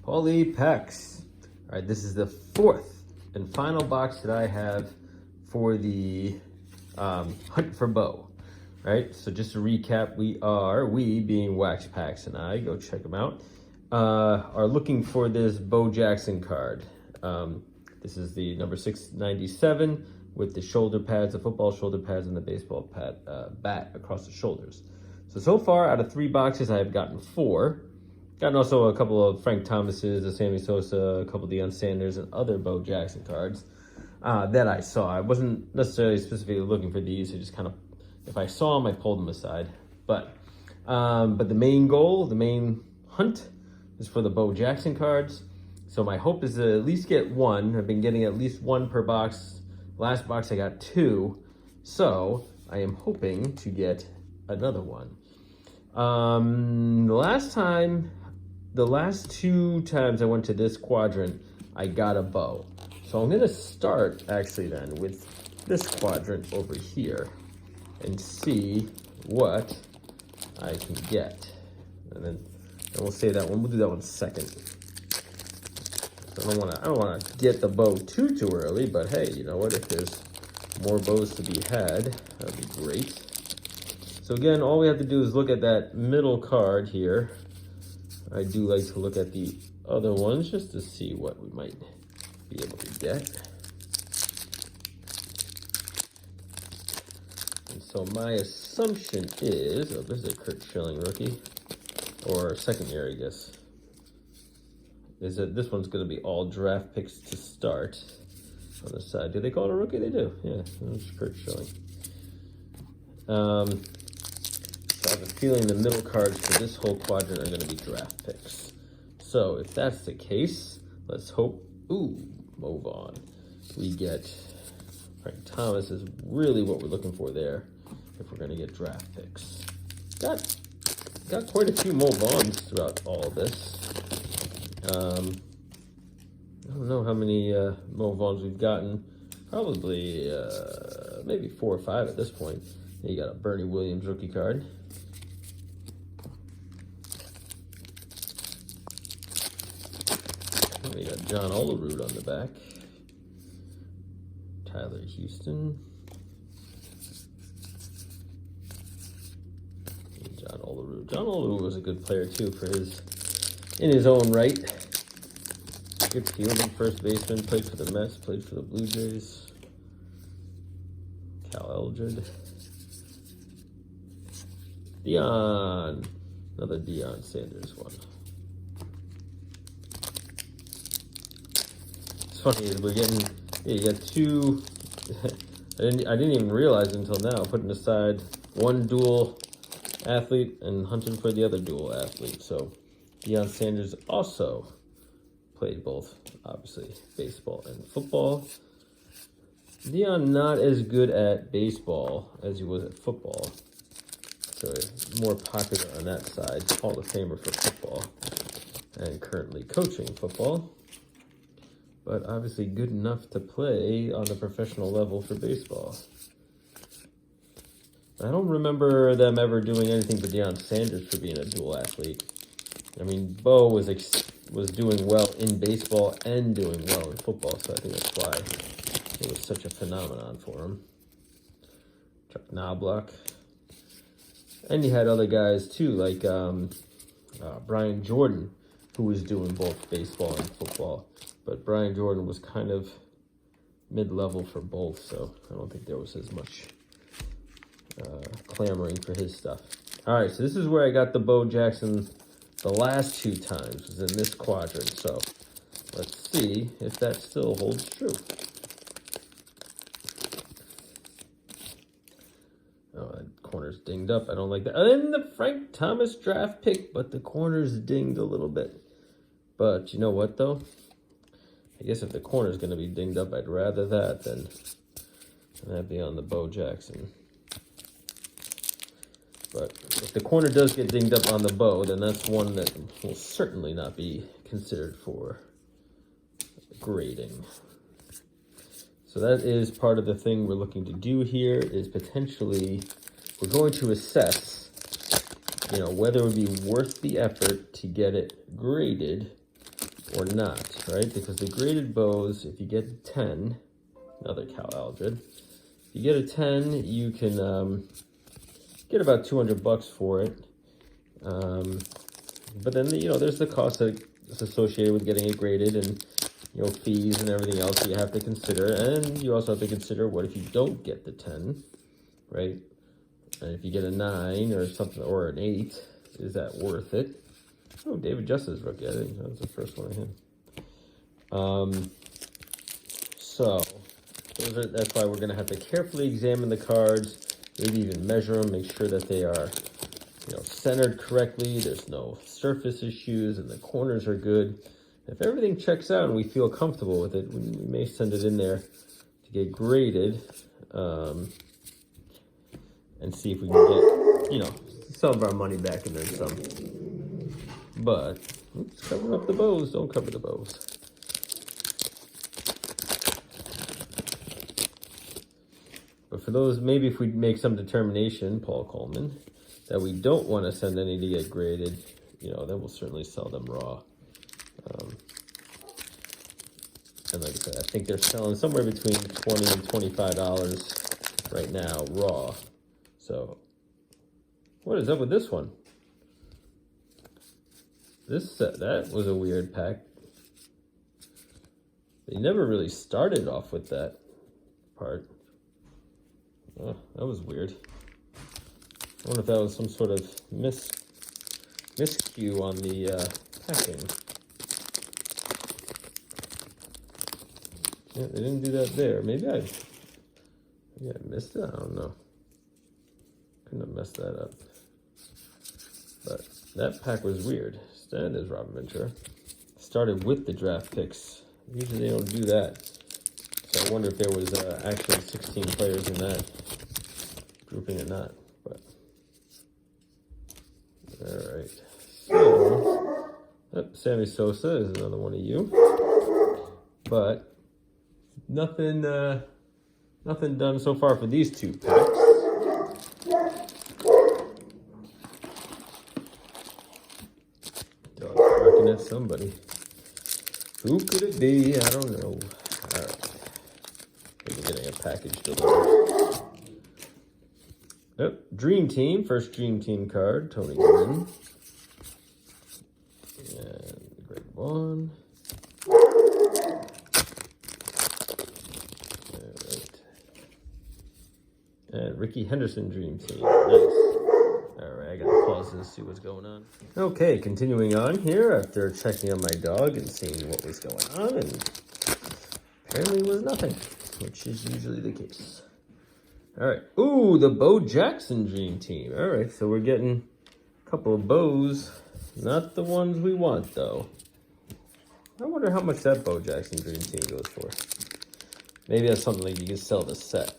Paulie Packs. All right, this is the fourth and final box that I have for the Hunt for Bo. Right, so just to recap, we being Wax Packs and I, go check them out, are looking for this Bo Jackson card. This is the number 697 with the shoulder pads, the football shoulder pads, and the baseball pad, bat across the shoulders. So far, out of 3 boxes, I have gotten 4. Gotten also a couple of Frank Thomas's, a Sammy Sosa, a couple of Deion Sanders, and other Bo Jackson cards that I saw. I wasn't necessarily specifically looking for these. I just kind of, if I saw them, I pulled them aside. But the main goal, the main hunt, is for the Bo Jackson cards. So my hope is to at least get 1. I've been getting at least 1 per box. Last box I got 2. So I am hoping to get another one. The last 2 times I went to this quadrant, I got a Bo. So I'm gonna start actually then with this quadrant over here and see what I can get. And then we'll say that one, we'll do that one second. So I don't wanna get the Bo too early, but hey, you know what, if there's more Bows to be had, that'd be great. So again, all we have to do is look at that middle card here. I do like to look at the other ones just to see what we might be able to get. And so my assumption is, oh, this is a Curt Schilling rookie, or second year, I guess, is that this one's going to be all draft picks to start on the side. Do they call it a rookie? They do. Yeah, it's Curt Schilling. So I have a feeling the middle cards for this whole quadrant are going to be draft picks. So if that's the case, let's hope, move on. We get Frank Thomas is really what we're looking for there if we're going to get draft picks. Got quite a few Mo Vaughns throughout all of this. I don't know how many Mo Vaughns we've gotten. Probably maybe 4 or 5 at this point. You got a Bernie Williams rookie card. We got John Olerud on the back. Tyler Houston. John Olerud. John Olerud was a good player too in his own right. Good fielding, first baseman, played for the Mets, played for the Blue Jays. Cal Eldred. Deion. Another Deion Sanders one. It's funny is we're getting, you got 2, I didn't even realize until now, putting aside one dual athlete and hunting for the other dual athlete. So Deion Sanders also played both, obviously, baseball and football. Deion not as good at baseball as he was at football. So more popular on that side, Hall of Famer for football, and currently coaching football. But obviously good enough to play on the professional level for baseball. I don't remember them ever doing anything for Deion Sanders for being a dual athlete. I mean, Bo was doing well in baseball and doing well in football, so I think that's why it was such a phenomenon for him. Chuck Knobloch. And you had other guys too, like Brian Jordan, who was doing both baseball and football. But Brian Jordan was kind of mid-level for both, so I don't think there was as much clamoring for his stuff. All right, so this is where I got the Bo Jackson the last 2 times, was in this quadrant. So let's see if that still holds true. Oh, that corner's dinged up. I don't like that. And the Frank Thomas draft pick, but the corner's dinged a little bit. But you know what, though? I guess if the corner's going to be dinged up, I'd rather that than that be on the Bo Jackson. But if the corner does get dinged up on the Bo, then that's one that will certainly not be considered for grading. So that is part of the thing we're looking to do here, is potentially we're going to assess, whether it would be worth the effort to get it graded or not, right? Because the graded bows, if you get 10, another Cal Aldred, if you get a 10, you can get about 200 bucks for it. But then, you know, there's the cost that's associated with getting it graded, and, you know, fees and everything else that you have to consider. And you also have to consider, what if you don't get the 10, right? And if you get a 9 or something, or an 8, is that worth it? Oh, David Justice rookie. I didn't know that was the first one of him. So that's why we're going to have to carefully examine the cards, maybe even measure them, make sure that they are, you know, centered correctly, there's no surface issues, and the corners are good. If everything checks out and we feel comfortable with it, we may send it in there to get graded, and see if we can get, you know, some of our money back and then some. But, oops, cover up the bows, don't cover the bows. But for those, maybe if we make some determination, Paul Coleman, that we don't want to send any to get graded, you know, then we'll certainly sell them raw. And like I said, I think they're selling somewhere between $20 and $25 right now, raw. So, what is up with this one? That was a weird pack. They never really started off with that part. Oh, that was weird. I wonder if that was some sort of miscue on the packing. Yeah, they didn't do that there. Maybe I missed it. I don't know. Couldn't have messed that up. But that pack was weird. And there's Robin Ventura. Started with the draft picks. Usually they don't do that. So I wonder if there was actually 16 players in that grouping or not. But all right. So, Sammy Sosa is another one of you. But nothing done so far for these two packs. Dog barking at somebody. Who could it be? I don't know. All right. Maybe getting a package delivered. Yep. Dream Team. First Dream Team card. Tony Gwynn. And Greg Vaughn. All right. And Ricky Henderson Dream Team. Nice. All right, I gotta pause and see what's going on. Okay, continuing on here after checking on my dog and seeing what was going on, and apparently it was nothing, which is usually the case. All right. Ooh, the Bo Jackson Dream Team. All right, so we're getting a couple of bows. Not the ones we want, though. I wonder how much that Bo Jackson Dream Team goes for. Maybe that's something like you can sell the set.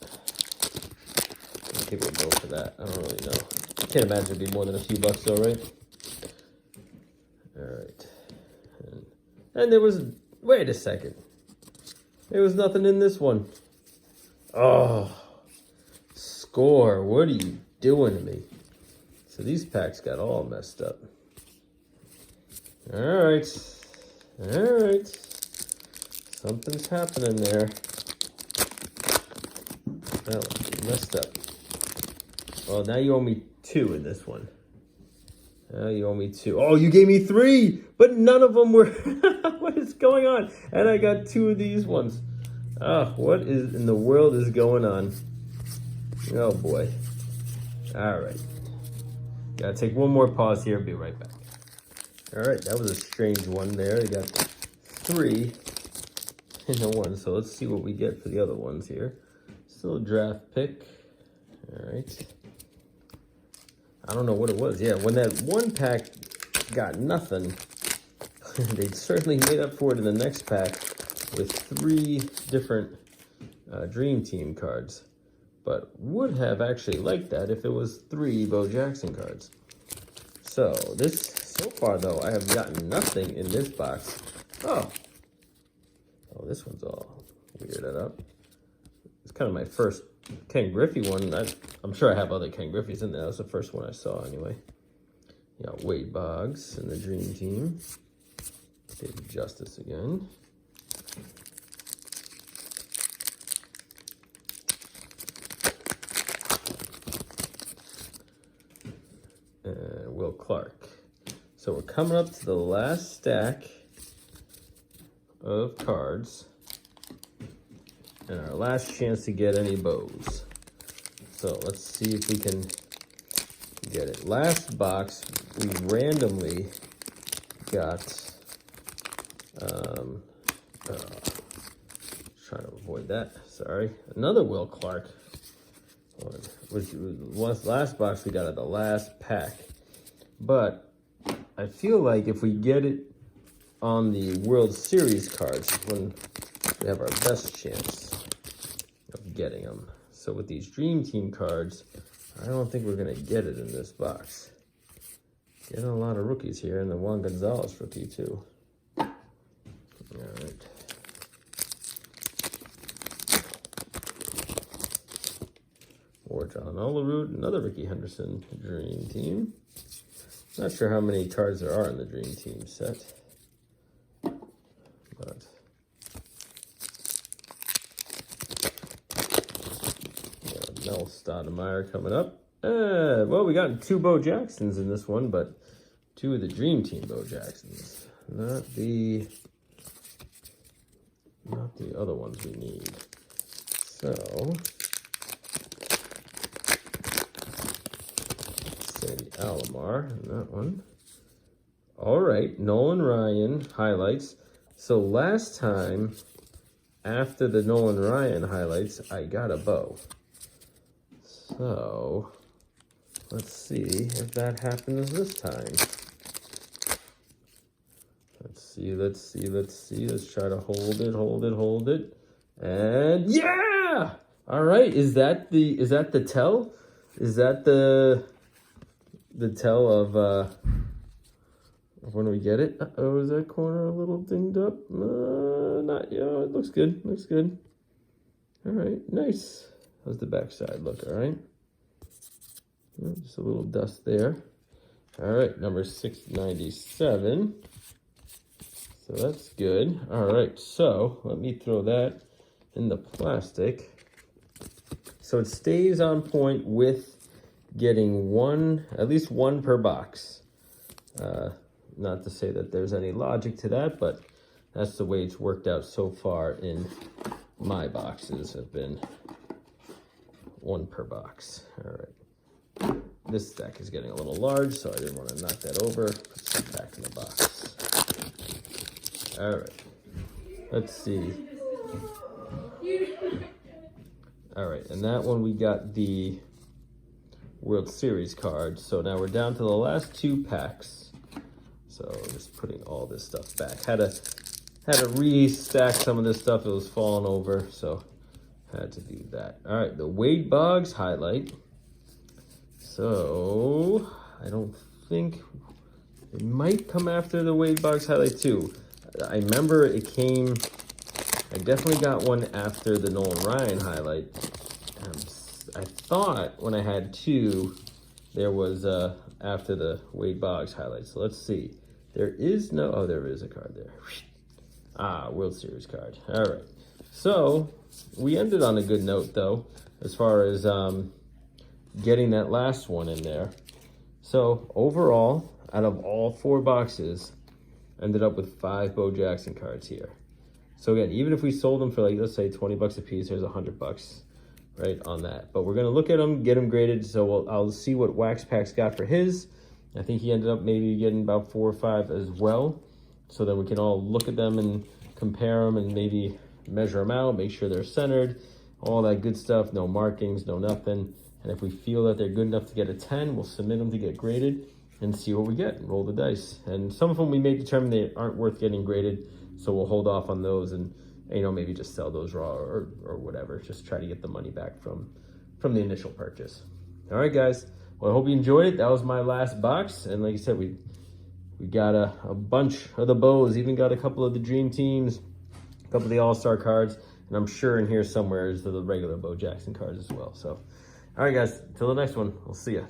People go for that. I don't really know. I can't imagine it'd be more than a few bucks, though, right? All right. And there was... Wait a second. There was nothing in this one. Oh... Score, what are you doing to me? So these packs got all messed up. All right. Something's happening there. That was messed up. Well, now you owe me 2 in this one. Now you owe me 2. Oh, you gave me 3, but none of them were. What is going on? And I got 2 of these ones. Oh, what is in the world is going on? Oh boy. All right. Gotta take one more pause here. Be right back. All right, that was a strange one there. They got 3 in the one. So let's see what we get for the other ones here. Still a draft pick. All right. I don't know what it was. Yeah, when that one pack got nothing, they certainly made up for it in the next pack with 3 different Dream Team cards. But would have actually liked that if it was 3 Bo Jackson cards. So so far though, I have gotten nothing in this box. Oh, this one's all weirded up. It's kind of my first Ken Griffey one. I'm sure I have other Ken Griffeys in there. That was the first one I saw anyway. You got Wade Boggs and the Dream Team. David Justice again. And Will Clark. So we're coming up to the last stack of cards and our last chance to get any bows. So let's see if we can get it. Last box, we randomly got, trying to avoid that, sorry. Another Will Clark, which was last box we got at the last pack. But I feel like if we get it on the World Series cards, when we have our best chance of getting them. So with these Dream Team cards, I don't think we're gonna get it in this box. Getting a lot of rookies here, and the Juan Gonzalez rookie too. All right. Or John Olerud, another Ricky Henderson Dream Team. Not sure how many cards there are in the Dream Team set, but Mel Stoudemire coming up. Well, we got 2 Bo Jacksons in this one, but 2 of the Dream Team Bo Jacksons, not the other ones we need. So Sandy Alomar in that one. All right, Nolan Ryan highlights. So last time, after the Nolan Ryan highlights, I got a bow. So let's see if that happens this time. Let's try to hold it. And yeah! All right, is that the tell? Is that the tell of when we get it? Uh-oh, is that corner a little dinged up? Not yet. It looks good. All right, nice. How's the backside look? All right. Just a little dust there. All right, number 697. So that's good. All right, so let me throw that in the plastic. So it stays on point with getting at least one per box. Not to say that there's any logic to that, but that's the way it's worked out so far in my boxes, have been 1 per box. All right. This stack is getting a little large, so I didn't want to knock that over. Put some back in the box. All right. Let's see. All right, and that one we got the World Series card. So now we're down to the last 2 packs. So just putting all this stuff back. Had to restack some of this stuff. It was falling over, so had to do that. All right, the Wade Boggs highlight. So I don't think it might come after the Wade Boggs highlight too. I remember it came. I definitely got one after the Nolan Ryan highlight. I thought when I had 2, there was after the Wade Boggs highlight. So let's see. There is no. Oh, there is a card there. World Series card. All right. So we ended on a good note though, as far as getting that last one in there. So overall, out of all 4 boxes, ended up with 5 Bo Jackson cards here. So again, even if we sold them for like, let's say 20 bucks a piece, there's $100 right on that. But we're gonna look at them, get them graded. So I'll see what Wax Pack's got for his. I think he ended up maybe getting about 4 or 5 as well. So then we can all look at them and compare them and maybe measure them out, make sure they're centered, all that good stuff, no markings, no nothing. And if we feel that they're good enough to get a 10, we'll submit them to get graded and see what we get and roll the dice. And some of them we may determine they aren't worth getting graded, so we'll hold off on those and maybe just sell those raw or whatever. Just try to get the money back from the initial purchase. All right, guys. Well, I hope you enjoyed it. That was my last box. And like I said, we got a bunch of the bows, even got a couple of the Dream Teams, a couple of the All-Star cards, and I'm sure in here somewhere is the regular Bo Jackson cards as well. So, all right, guys, till the next one, we'll see ya.